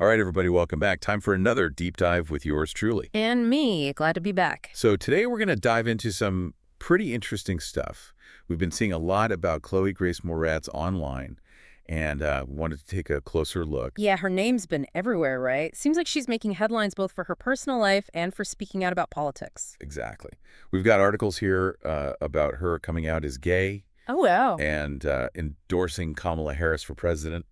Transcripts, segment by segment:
All right, everybody, welcome back. Time for another deep dive with yours truly. And me. Glad to be back. So today we're going to dive into some pretty interesting stuff. We've been seeing a lot about Chloë Grace Moretz online, and wanted to take a closer look. Yeah, her name's been everywhere, right? Seems like she's making headlines both for her personal life and for speaking out about politics. Exactly. We've got articles here about her coming out as gay. Oh, wow. And endorsing Kamala Harris for president.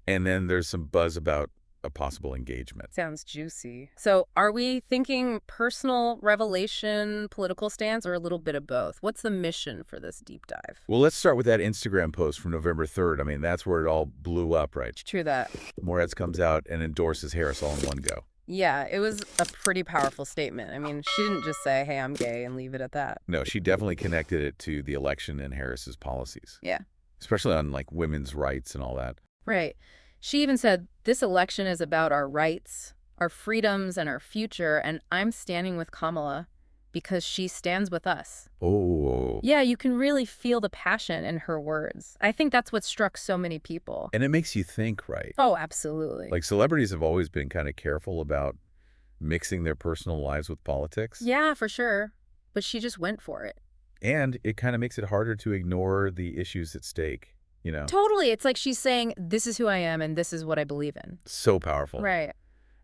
And then there's some buzz about a possible engagement. Sounds juicy. So are we thinking personal revelation, political stance, or a little bit of both? What's the mission for this deep dive? Well, let's start with that Instagram post from November 3rd. I mean, that's where it all blew up, right? True that. Moretz comes out and endorses Harris all in one go. Yeah, it was a pretty powerful statement. I mean, she didn't just say, hey, I'm gay and leave it at that. No, she definitely connected it to the election and Harris's policies. Yeah. Especially on, like, women's rights and all that. Right. She even said, this election is about our rights, our freedoms, and our future, and I'm standing with Kamala because she stands with us. Oh. Yeah, you can really feel the passion in her words. I think that's what struck so many people. And it makes you think, right? Oh, absolutely. Like, celebrities have always been kind of careful about mixing their personal lives with politics. Yeah, for sure. But she just went for it. And it kind of makes it harder to ignore the issues at stake, you know? Totally. It's like she's saying, this is who I am and this is what I believe in. So powerful. Right.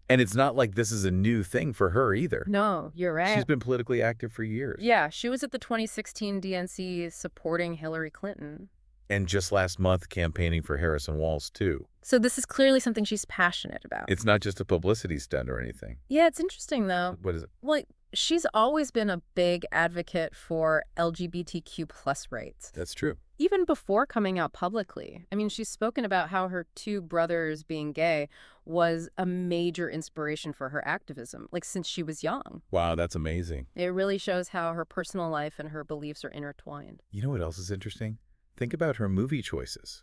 And it's not like this is a new thing for her either. No, you're right. She's been politically active for years. Yeah, she was at the 2016 DNC supporting Hillary Clinton. And just last month campaigning for Harrison Walz, too. So this is clearly something she's passionate about. It's not just a publicity stunt or anything. Yeah, it's interesting, though. What is it? Well, she's always been a big advocate for LGBTQ plus rights. That's true. Even before coming out publicly. I mean, she's spoken about how her two brothers being gay was a major inspiration for her activism, like since she was young. Wow, that's amazing. It really shows how her personal life and her beliefs are intertwined. You know what else is interesting? Think about her movie choices.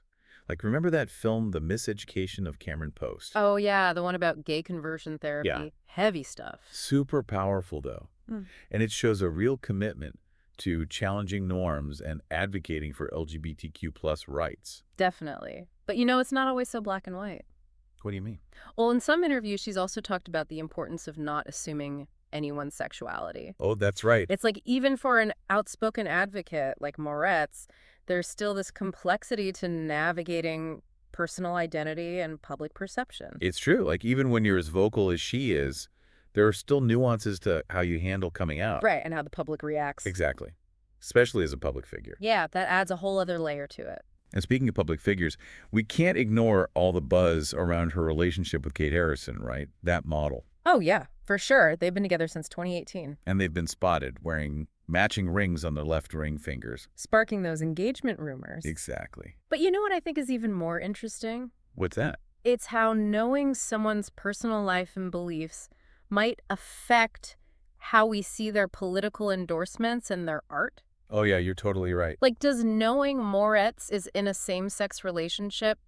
Like, remember that film, The Miseducation of Cameron Post? Oh, yeah, the one about gay conversion therapy. Yeah. Heavy stuff. Super powerful, though. And it shows a real commitment to challenging norms and advocating for LGBTQ plus rights. Definitely. But you know, it's not always so black and white. What do you mean? Well, in some interviews, she's also talked about the importance of not assuming anyone's sexuality. Oh, that's right. It's like even for an outspoken advocate like Moretz, there's still this complexity to navigating personal identity and public perception. It's true. Like, even when you're as vocal as she is, there are still nuances to how you handle coming out. Right, and how the public reacts. Exactly. Especially as a public figure. Yeah, that adds a whole other layer to it. And speaking of public figures, we can't ignore all the buzz around her relationship with Kate Harrison, right? That model. Oh, yeah, for sure. They've been together since 2018. And they've been spotted wearing matching rings on their left ring fingers. Sparking those engagement rumors. Exactly. But you know what I think is even more interesting? What's that? It's how knowing someone's personal life and beliefs might affect how we see their political endorsements and their art. Oh, yeah, you're totally right. Like, does knowing Moretz is in a same-sex relationship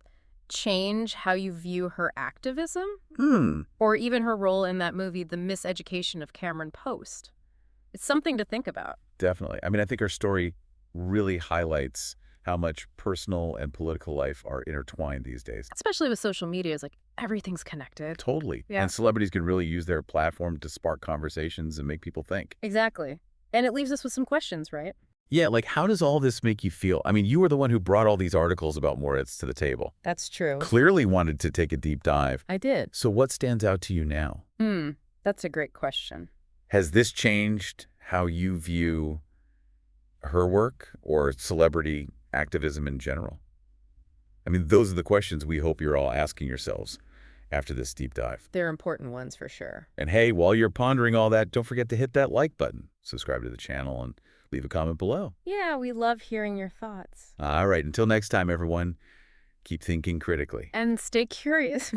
change how you view her activism? Or even her role in that movie, The Miseducation of Cameron Post? It's something to think about. Definitely. I mean, I think her story really highlights how much personal and political life are intertwined these days. Especially with social media, it's like everything's connected. Totally. Yeah. And celebrities can really use their platform to spark conversations and make people think. Exactly. And it leaves us with some questions, right? Yeah, like, how does all this make you feel? I mean, you were the one who brought all these articles about Moretz to the table. That's true. Clearly wanted to take a deep dive. I did. So what stands out to you now? That's a great question. Has this changed how you view her work or celebrity activism in general? I mean, those are the questions we hope you're all asking yourselves after this deep dive. They're important ones for sure. And hey, while you're pondering all that, don't forget to hit that like button, subscribe to the channel, and leave a comment below. Yeah, we love hearing your thoughts. All right, until next time, everyone, keep thinking critically. And stay curious.